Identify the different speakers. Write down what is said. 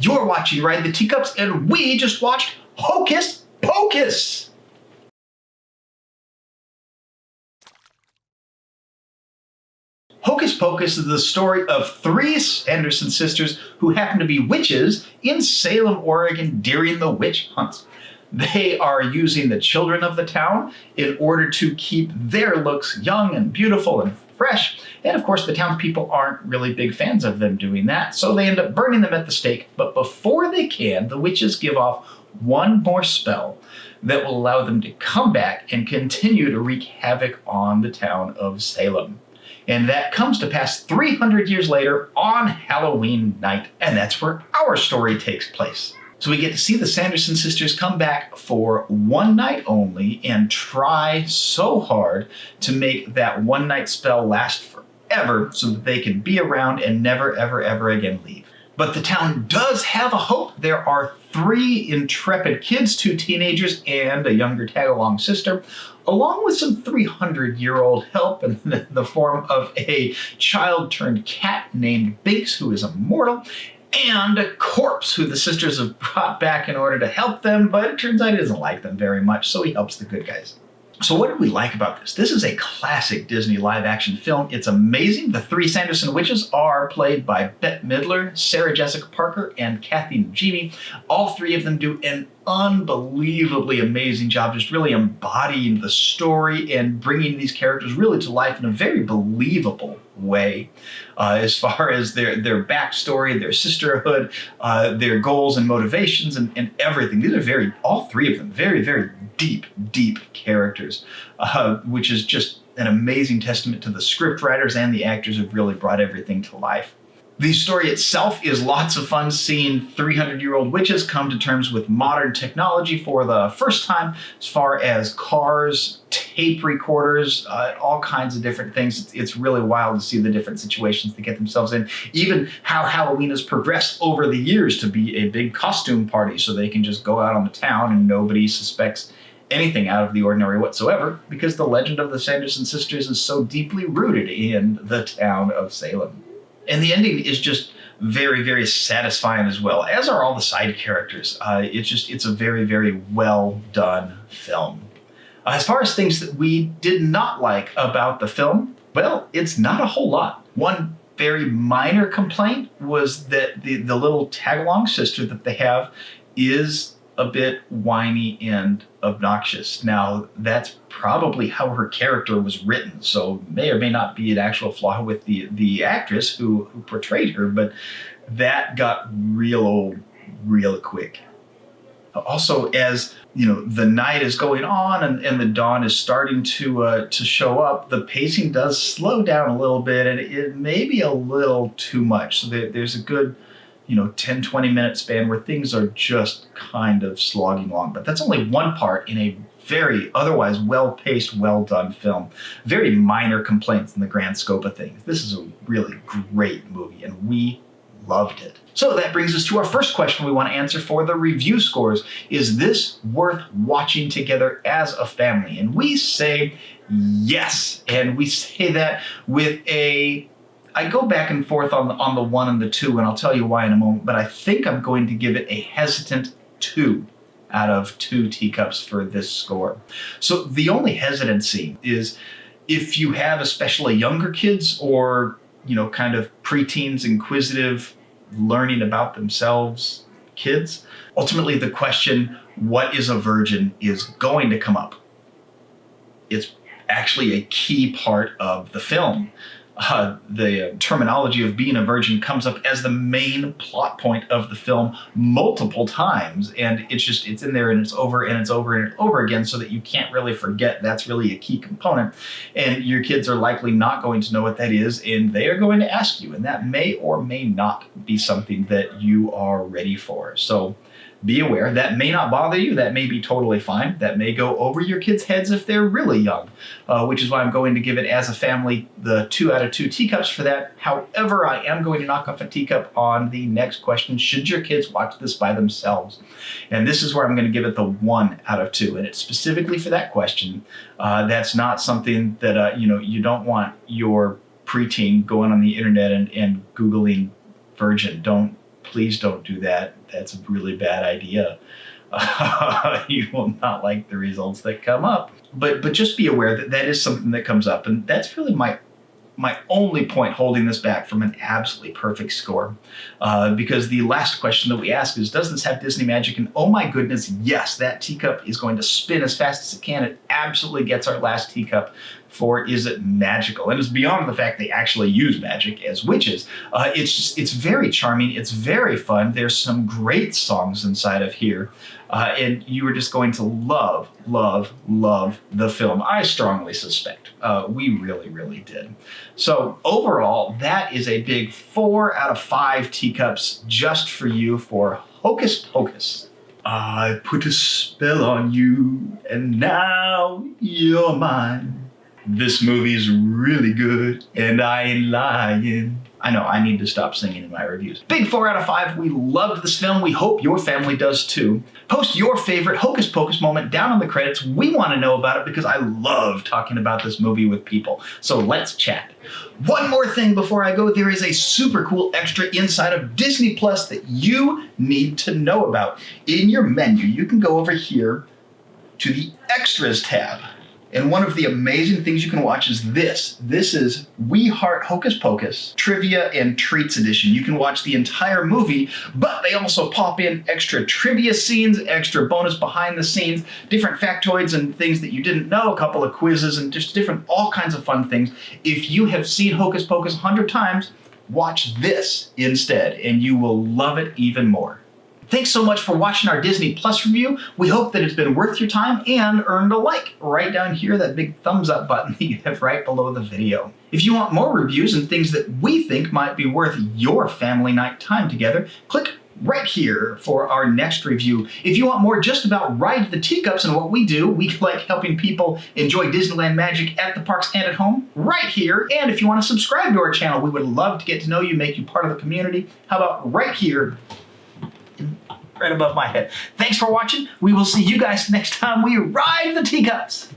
Speaker 1: You're watching Ride the Teacups, and we just watched Hocus Pocus! Hocus Pocus is the story of three Sanderson sisters who happen to be witches in Salem, Oregon during the witch hunts. They are using the children of the town in order to keep their looks young and beautiful and fresh. And of course, the townspeople aren't really big fans of them doing that, so they end up burning them at the stake. But before they can, the witches give off one more spell that will allow them to come back and continue to wreak havoc on the town of Salem. And that comes to pass 300 years later on Halloween night. And that's where our story takes place. So we get to see the Sanderson sisters come back for one night only and try so hard to make that one night spell last forever so that they can be around and never, ever, ever again leave. But the town does have a hope. There are three intrepid kids, two teenagers and a younger tag-along sister, along with some 300-year-old help in the form of a child-turned-cat named Binks, who is immortal, and a corpse who the sisters have brought back in order to help them, but it turns out he doesn't like them very much, so he helps the good guys. So what did we like about this? This is a classic Disney live-action film. It's amazing. The three Sanderson witches are played by Bette Midler, Sarah Jessica Parker, and Kathy Najimy. All three of them do an unbelievably amazing job just really embodying the story and bringing these characters really to life in a very believable way. As far as their backstory, their sisterhood, their goals and motivations and everything. These are all three of them, very, very deep characters, which is just an amazing testament to the script writers and the actors who've really brought everything to life. The story itself is lots of fun, seeing 300-year-old witches come to terms with modern technology for the first time, as far as cars, tape recorders, all kinds of different things. It's really wild to see the different situations they get themselves in, even how Halloween has progressed over the years to be a big costume party so they can just go out on the town and nobody suspects anything out of the ordinary whatsoever, because the legend of the Sanderson sisters is so deeply rooted in the town of Salem. And the ending is just very, very satisfying as well, as are all the side characters. It's a very, very well done film. As far as things that we did not like about the film, well, it's not a whole lot. One very minor complaint was that the little tag-along sister that they have is a bit whiny and obnoxious. Now, that's probably how her character was written, so may or may not be an actual flaw with the actress who portrayed her, but that got real old real quick. Also, as you know, the night is going on and the dawn is starting to show up, the pacing does slow down a little bit, and it may be a little too much. So there's a good 10-20 minute span where things are just kind of slogging along. But that's only one part in a very otherwise well-paced, well-done film. Very minor complaints in the grand scope of things. This is a really great movie, and we loved it. So that brings us to our first question we want to answer for the review scores. Is this worth watching together as a family? And we say yes. And we say that with I go back and forth on the 1 and the 2, and I'll tell you why in a moment, but I think I'm going to give it a hesitant 2 out of 2 teacups for this score. So the only hesitancy is if you have especially younger kids or, kind of preteens, inquisitive, learning about themselves kids. Ultimately, the question, what is a virgin, is going to come up. It's actually a key part of the film. The terminology of being a virgin comes up as the main plot point of the film multiple times, and it's in there and it's over and it's over and over again, so that you can't really forget that's really a key component. And your kids are likely not going to know what that is, and they are going to ask you, and that may or may not be something that you are ready for. So be aware, that may not bother you, that may be totally fine, that may go over your kids' heads if they're really young, which is why I'm going to give it as a family the 2 out of 2 teacups for that. However, I am going to knock off a teacup on the next question, should your kids watch this by themselves? And this is where I'm going to give it the 1 out of 2, and it's specifically for that question. That's not something that, you don't want your preteen going on the internet and Googling virgin. Don't please don't do that. That's a really bad idea. You will not like the results that come up. But just be aware that that is something that comes up, and that's really my only point holding this back from an absolutely perfect score. Because the last question that we ask is, does this have Disney magic? And oh my goodness, yes, that teacup is going to spin as fast as it can. It absolutely gets our last teacup for is it magical? And it's beyond the fact they actually use magic as witches. It's very charming. It's very fun. There's some great songs inside of here. And you are just going to love, love, love the film. I strongly suspect. We really, really did. So overall, that is a big 4 out of 5 teacups just for you for Hocus Pocus. I put a spell on you, and now you're mine. This movie's really good, and I ain't lying. I know, I need to stop singing in my reviews. Big 4 out of 5. We loved this film. We hope your family does too. Post your favorite Hocus Pocus moment down in the credits. We want to know about it because I love talking about this movie with people. So let's chat. One more thing before I go. There is a super cool extra inside of Disney Plus that you need to know about. In your menu, you can go over here to the Extras tab. And one of the amazing things you can watch is this. This is We Heart Hocus Pocus Trivia and Treats Edition. You can watch the entire movie, but they also pop in extra trivia scenes, extra bonus behind the scenes, different factoids and things that you didn't know, a couple of quizzes, and just different, all kinds of fun things. If you have seen Hocus Pocus 100 times, watch this instead, and you will love it even more. Thanks so much for watching our Disney Plus review. We hope that it's been worth your time and earned a like. Right down here, that big thumbs up button that you have right below the video. If you want more reviews and things that we think might be worth your family night time together, click right here for our next review. If you want more just about Ride the Teacups and what we do, we like helping people enjoy Disneyland magic at the parks and at home, right here. And if you want to subscribe to our channel, we would love to get to know you, make you part of the community. How about right here? Right above my head. Thanks for watching. We will see you guys next time we ride the teacups.